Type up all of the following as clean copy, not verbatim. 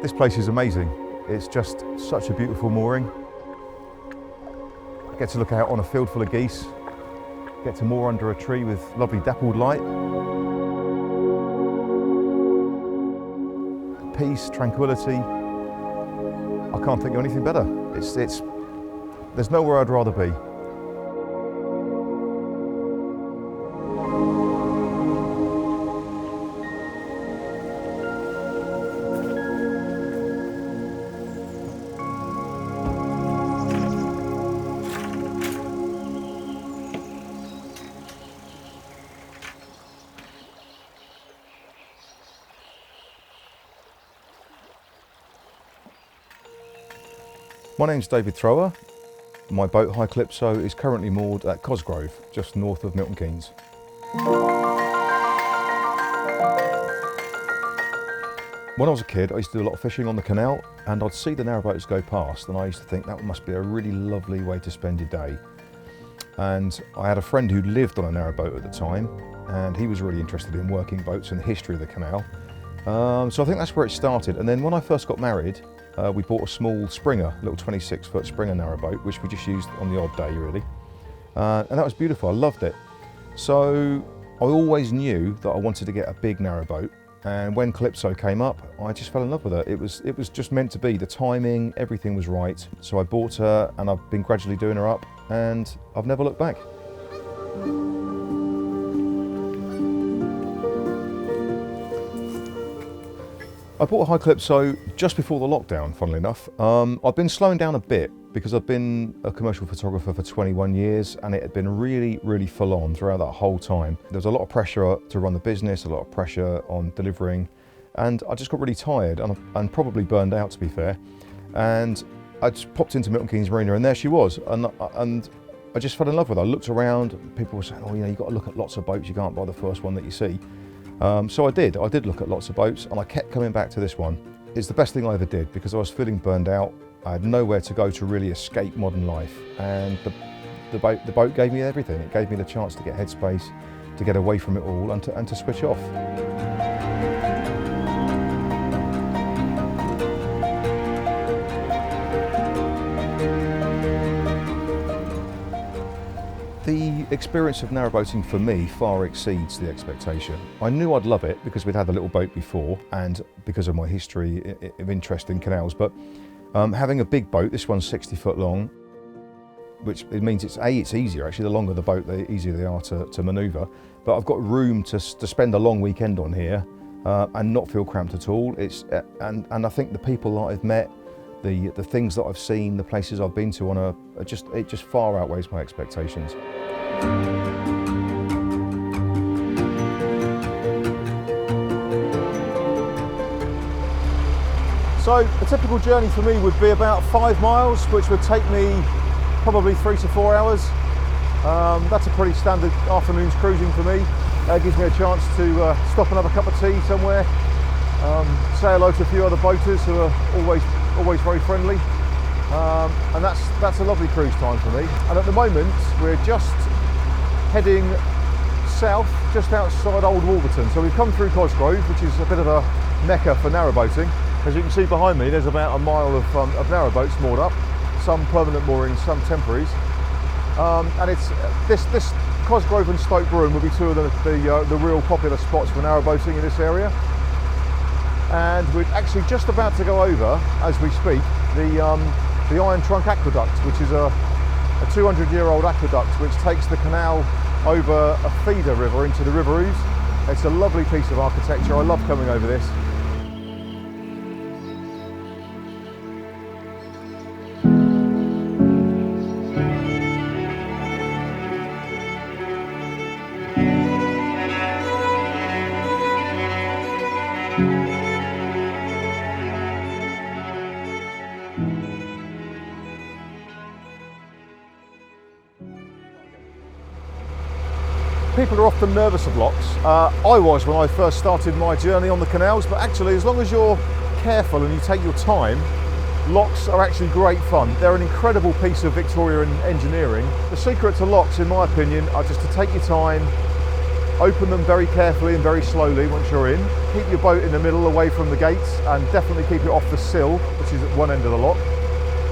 This place is amazing. It's just such a beautiful mooring. I get to look out on a field full of geese, get to moor under a tree with lovely dappled light. Peace, tranquility. I can't think of anything better. There's nowhere I'd rather be. My name's David Thrower. My boat High Calypso is currently moored at Cosgrove, just north of Milton Keynes. When I was a kid, I used to do a lot of fishing on the canal, and I'd see the narrowboats go past, and I used to think that must be a really lovely way to spend your day. And I had a friend who lived on a narrowboat at the time, and he was really interested in working boats and the history of the canal. So I think that's where it started. And then when I first got married, we bought a small Springer, a little 26-foot Springer narrowboat, which we just used on the odd day, really. And that was beautiful, I loved it. So I always knew that I wanted to get a big narrowboat, and when Calypso came up, I just fell in love with her. It was just meant to be, the timing, everything was right. So I bought her, and I've been gradually doing her up, and I've never looked back. I bought a High Calypso just before the lockdown, funnily enough. I've been slowing down a bit because I've been a commercial photographer for 21 years, and it had been really, really full on throughout that whole time. There was a lot of pressure to run the business, a lot of pressure on delivering, and I just got really tired and probably burned out, to be fair. And I just popped into Milton Keynes Marina, and there she was, and I just fell in love with her. I looked around, people were saying, oh, you know, you've got to look at lots of boats, you can't buy the first one that you see. So I did look at lots of boats, and I kept coming back to this one. It's the best thing I ever did because I was feeling burned out. I had nowhere to go to really escape modern life, and the boat gave me everything. It gave me the chance to get headspace, to get away from it all, and to switch off. The experience of narrowboating for me far exceeds the expectation. I knew I'd love it because we'd had a little boat before and because of my history of interest in canals, but having a big boat, this one's 60 foot long, which it means it's easier actually. The longer the boat, the easier they are to manoeuvre, but I've got room to spend a long weekend on here and not feel cramped at all. And I think the people that I've met, the things that I've seen, the places I've been to it just far outweighs my expectations. So a typical journey for me would be about 5 miles, which would take me probably 3 to 4 hours. That's a pretty standard afternoon's cruising for me. It gives me a chance to stop and have a cup of tea somewhere, say hello to a few other boaters who are always very friendly, and that's a lovely cruise time for me. And at the moment we're just heading south, just outside Old Wolverton. So we've come through Cosgrove, which is a bit of a mecca for narrowboating. As you can see behind me, there's about a mile of narrowboats moored up, some permanent moorings, some temporaries, and it's this Cosgrove and Stoke Broom will be two of the real popular spots for narrowboating in this area. And we're actually just about to go over, as we speak, the Iron Trunk Aqueduct, which is a 200-year-old aqueduct which takes the canal over a feeder river into the River Ouse. It's a lovely piece of architecture. I love coming over this. People are often nervous of locks. I was when I first started my journey on the canals, but actually as long as you're careful and you take your time, locks are actually great fun. They're an incredible piece of Victorian engineering. The secret to locks, in my opinion, are just to take your time, Open them very carefully and very slowly once you're in. Keep your boat in the middle away from the gates, and definitely keep it off the sill, which is at one end of the lock.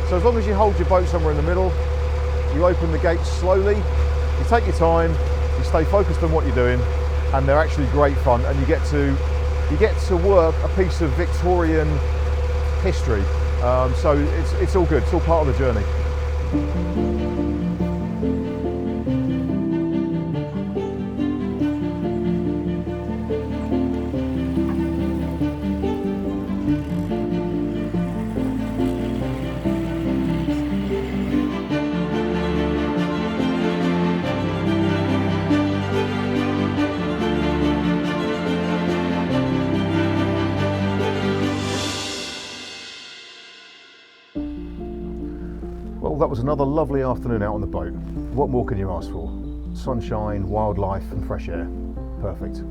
So as long as you hold your boat somewhere in the middle, you open the gates slowly, you take your time, you stay focused on what you're doing, and they're actually great fun, and you get to work a piece of Victorian history. So it's all good, it's all part of the journey. Well, that was another lovely afternoon out on the boat. What more can you ask for? Sunshine, wildlife and fresh air. Perfect.